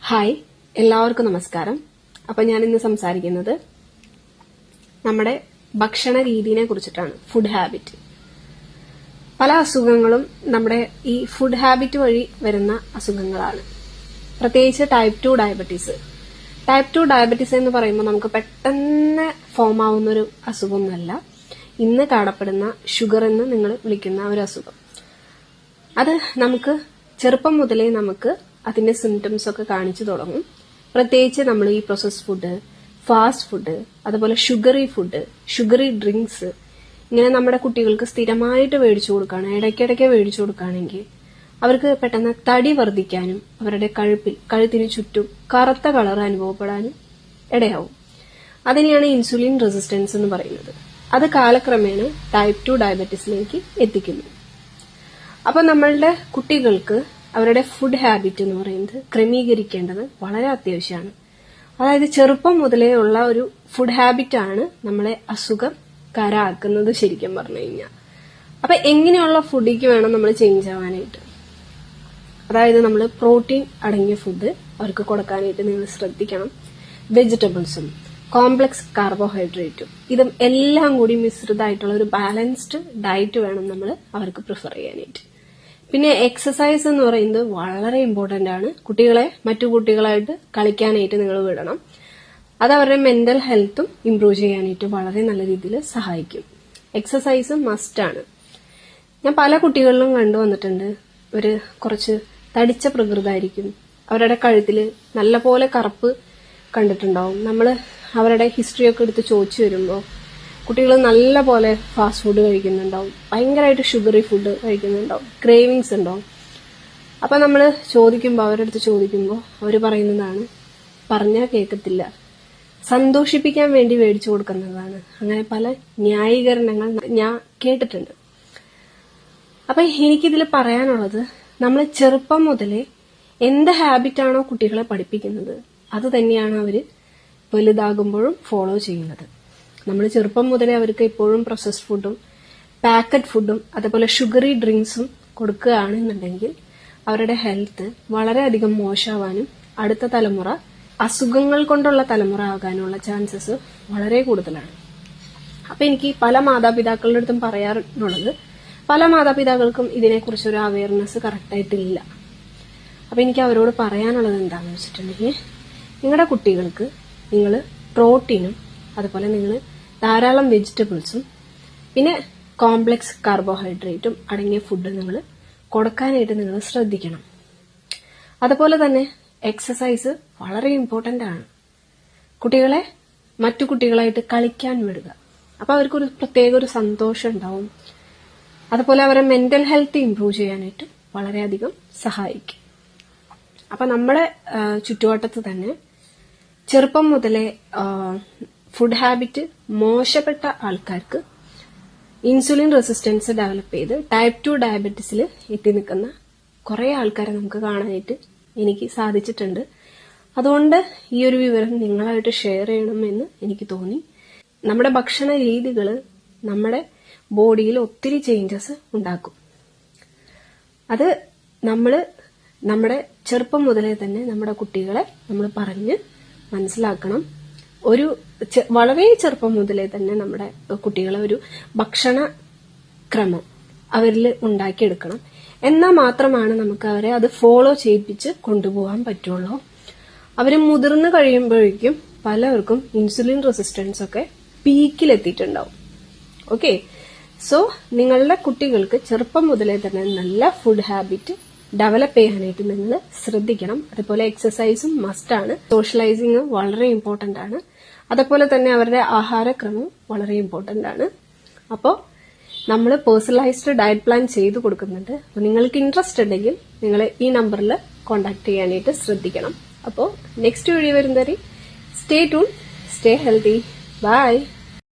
Hi, എല്ലാവർക്കും നമസ്കാരം. അപ്പൊ ഞാൻ ഇന്ന് സംസാരിക്കുന്നത് നമ്മുടെ ഭക്ഷണ രീതിയെ കുറിച്ചിട്ടാണ്. Food habit. പല അസുഖങ്ങളും നമ്മുടെ ഈ ഫുഡ് ഹാബിറ്റ് വഴി വരുന്ന അസുഖങ്ങളാണ്. പ്രത്യേകിച്ച് ടൈപ്പ് 2 ഡയബറ്റീസ്. ടൈപ്പ് 2 ഡയബറ്റീസ് എന്ന് പറയുമ്പോൾ നമുക്ക് പെട്ടെന്ന് ഫോം ആവുന്ന ഒരു അസുഖമൊന്നുമല്ല. ഇന്ന് കാണപ്പെടുന്ന ഷുഗർ എന്ന് നിങ്ങൾ വിളിക്കുന്ന ഒരു അസുഖം. അത് നമുക്ക് ചെറുപ്പം മുതലേ നമുക്ക് അതിന്റെ സിംറ്റംസ് ഒക്കെ കാണിച്ചു തുടങ്ങും. പ്രത്യേകിച്ച് നമ്മൾ ഈ പ്രോസസ്ഡ് ഫുഡ്, ഫാസ്റ്റ് ഫുഡ്, അതുപോലെ ഷുഗറി ഡ്രിങ്ക്സ് ഇങ്ങനെ നമ്മുടെ കുട്ടികൾക്ക് സ്ഥിരമായിട്ട് മേടിച്ചു കൊടുക്കുകയാണ്, ഇടയ്ക്കിടയ്ക്ക് മേടിച്ചു കൊടുക്കുകയാണെങ്കിൽ അവർക്ക് പെട്ടെന്ന് തടി വർദ്ധിക്കാനും അവരുടെ കഴുത്തിന് ചുറ്റും കറുത്ത കളർ അനുഭവപ്പെടാനും ഇടയാവും. അതിനെയാണ് ഇൻസുലിൻ റെസിസ്റ്റൻസ് എന്ന് പറയുന്നത്. അത് കാലക്രമേണ ടൈപ്പ് 2 ഡയബറ്റീസിലേക്ക് എത്തിക്കുന്നു. അപ്പൊ നമ്മളുടെ കുട്ടികൾക്ക് അവരുടെ ഫുഡ് ഹാബിറ്റ് എന്ന് പറയുന്നത് ക്രമീകരിക്കേണ്ടത് വളരെ അത്യാവശ്യമാണ്. അതായത് ചെറുപ്പം മുതലേ ഉള്ള ഒരു ഫുഡ് ഹാബിറ്റ് ആണ് നമ്മളെ അസുഖക്കാരാക്കുന്നത് ശരിക്കും പറഞ്ഞു കഴിഞ്ഞാൽ. അപ്പൊ എങ്ങനെയുള്ള ഫുഡിലേക്ക് വേണം നമ്മൾ ചേഞ്ച് ആവാനായിട്ട്? അതായത് നമ്മൾ പ്രോട്ടീൻ അടങ്ങിയ ഫുഡ് അവർക്ക് കൊടുക്കാനായിട്ട് നിങ്ങൾ ശ്രദ്ധിക്കണം. വെജിറ്റബിൾസും കോംപ്ലക്സ് കാർബോഹൈഡ്രേറ്റും ഇതും എല്ലാം കൂടി മിശ്രിതമായിട്ടുള്ള ഒരു ബാലൻസ്ഡ് ഡയറ്റ് വേണം നമ്മൾ അവർക്ക് പ്രിഫർ ചെയ്യാനായിട്ട്. പിന്നെ എക്സസൈസ് എന്ന് പറയുന്നത് വളരെ ഇമ്പോർട്ടന്റ് ആണ്. കുട്ടികളെ മറ്റു കുട്ടികളായിട്ട് കളിക്കാനായിട്ട് നിങ്ങൾ വിടണം. അത് അവരുടെ മെന്റൽ ഹെൽത്തും ഇംപ്രൂവ് ചെയ്യാനായിട്ട് വളരെ നല്ല രീതിയിൽ സഹായിക്കും. എക്സസൈസ് മസ്റ്റ് ആണ്. ഞാൻ പല കുട്ടികളിലും കണ്ടുവന്നിട്ടുണ്ട്, ഒരു കുറച്ച് തടിച്ച പ്രകൃതമായിരിക്കും. അവരുടെ കഴുത്തിൽ നല്ലപോലെ കറുപ്പ് കണ്ടിട്ടുണ്ടാവും. നമ്മൾ അവരുടെ ഹിസ്റ്ററി ഒക്കെ എടുത്ത് ചോദിച്ചു വരുമ്പോൾ കുട്ടികൾ നല്ല പോലെ ഫാസ്റ്റ് ഫുഡ് കഴിക്കുന്നുണ്ടാവും, ഭയങ്കരമായിട്ട് ഷുഗറി ഫുഡ് കഴിക്കുന്നുണ്ടാവും, ക്രേവിങ്സ് ഉണ്ടാവും. അപ്പൊ നമ്മൾ അവരുടെ അടുത്ത് ചോദിക്കുമ്പോൾ അവർ പറയുന്നതാണ്, പറഞ്ഞാൽ കേൾക്കത്തില്ല, സന്തോഷിപ്പിക്കാൻ വേണ്ടി മേടിച്ചു കൊടുക്കുന്നതാണ്. അങ്ങനെ പല ന്യായീകരണങ്ങൾ ഞാൻ കേട്ടിട്ടുണ്ട്. അപ്പൊ എനിക്കിതിൽ പറയാനുള്ളത്, നമ്മൾ ചെറുപ്പം മുതലേ എന്ത് ഹാബിറ്റാണോ കുട്ടികളെ പഠിപ്പിക്കുന്നത് അത് തന്നെയാണ് അവര് വലുതാകുമ്പോഴും ഫോളോ ചെയ്യുന്നത്. നമ്മൾ ചെറുപ്പം മുതലേ അവർക്ക് എപ്പോഴും പ്രോസസ്ഡ് ഫുഡും പാക്കറ്റ് ഫുഡും അതുപോലെ ഷുഗറി ഡ്രിങ്ക്സും കൊടുക്കുകയാണെന്നുണ്ടെങ്കിൽ അവരുടെ ഹെൽത്ത് വളരെയധികം മോശമാവാനും അടുത്ത തലമുറ അസുഖങ്ങൾ കൊണ്ടുള്ള തലമുറ ആകാനുള്ള ചാൻസസ് വളരെ കൂടുതലാണ്. അപ്പൊ എനിക്ക് പല മാതാപിതാക്കളുടെ അടുത്തും പറയാറുള്ളത്, പല മാതാപിതാക്കൾക്കും ഇതിനെക്കുറിച്ച് ഒരു അവയർനെസ് കറക്റ്റായിട്ടില്ല. അപ്പൊ എനിക്ക് അവരോട് പറയാനുള്ളത് എന്താണെന്ന് വെച്ചിട്ടുണ്ടെങ്കിൽ, നിങ്ങളുടെ കുട്ടികൾക്ക് നിങ്ങൾ പ്രോട്ടീനും അതുപോലെ നിങ്ങൾ ധാരാളം വെജിറ്റബിൾസും പിന്നെ കോംപ്ലക്സ് കാർബോഹൈഡ്രേറ്റും അടങ്ങിയ ഫുഡ് നിങ്ങൾ കൊടുക്കാനായിട്ട് നിങ്ങൾ ശ്രദ്ധിക്കണം. അതുപോലെ തന്നെ എക്സസൈസ് വളരെ ഇമ്പോർട്ടന്റ് ആണ്. കുട്ടികളെ മറ്റു കുട്ടികളായിട്ട് കളിക്കാൻ വിടുക. അപ്പൊ അവർക്കൊരു പ്രത്യേക ഒരു സന്തോഷം ഉണ്ടാവും. അതുപോലെ അവരെ മെന്റൽ ഹെൽത്ത് ഇംപ്രൂവ് ചെയ്യാനായിട്ട് വളരെയധികം സഹായിക്കും. അപ്പൊ നമ്മുടെ ചുറ്റുവട്ടത്ത് തന്നെ ചെറുപ്പം മുതലേ ഫുഡ് ഹാബിറ്റ് മോശപ്പെട്ട ആൾക്കാർക്ക് ഇൻസുലിൻ റെസിസ്റ്റൻസ് ഡെവലപ്പ് ചെയ്ത് ടൈപ്പ് 2 ഡയബറ്റീസിൽ എത്തി നിൽക്കുന്ന കുറെ ആൾക്കാരെ നമുക്ക് കാണാനായിട്ട് എനിക്ക് സാധിച്ചിട്ടുണ്ട്. അതുകൊണ്ട് ഈ ഒരു വിവരം നിങ്ങളായിട്ട് ഷെയർ ചെയ്യണമെന്ന് എനിക്ക് തോന്നി. നമ്മുടെ ഭക്ഷണ രീതികൾ നമ്മുടെ ബോഡിയിൽ ഒത്തിരി ചേഞ്ചസ് ഉണ്ടാക്കും. അത് നമ്മുടെ ചെറുപ്പം മുതലേ തന്നെ നമ്മുടെ കുട്ടികളെ നമ്മൾ പറഞ്ഞ് മനസ്സിലാക്കണം. വളരെ ചെറുപ്പം മുതലേ തന്നെ നമ്മുടെ കുട്ടികളെ ഒരു ഭക്ഷണ ക്രമം അവരിൽ ഉണ്ടാക്കിയെടുക്കണം. എന്നാൽ മാത്രമാണ് നമുക്ക് അവരെ അത് ഫോളോ ചെയ്യിപ്പിച്ച് കൊണ്ടുപോകാൻ പറ്റുള്ളൂ. അവര് മുതിർന്നു കഴിയുമ്പോഴേക്കും പലർക്കും ഇൻസുലിൻ റെസിസ്റ്റൻസ് ഒക്കെ പീക്കിലെത്തിയിട്ടുണ്ടാവും. ഓക്കെ, സോ നിങ്ങളുടെ കുട്ടികൾക്ക് ചെറുപ്പം മുതലേ തന്നെ നല്ല ഫുഡ് ഹാബിറ്റ് ഡെവലപ്പ് ചെയ്യാനായിട്ട് നിങ്ങൾ ശ്രദ്ധിക്കണം. അതുപോലെ എക്സസൈസും മസ്റ്റാണ്. സോഷ്യലൈസിങ് വളരെ ഇമ്പോർട്ടന്റ് ആണ്. അതുപോലെ തന്നെ അവരുടെ ആഹാരക്രമം വളരെ ഇമ്പോർട്ടന്റ് ആണ്. അപ്പോൾ നമ്മൾ പേഴ്സണലൈസ്ഡ് ഡയറ്റ് പ്ലാൻ ചെയ്തു കൊടുക്കുന്നുണ്ട്. അപ്പോൾ നിങ്ങൾക്ക് ഇൻട്രസ്റ്റ് ഉണ്ടെങ്കിൽ നിങ്ങൾ ഈ നമ്പറിൽ കോൺടാക്ട് ചെയ്യാനായിട്ട് ശ്രദ്ധിക്കണം. അപ്പോൾ നെക്സ്റ്റ് വീഡിയോ വരുന്നവരെ stay tune, stay healthy, by.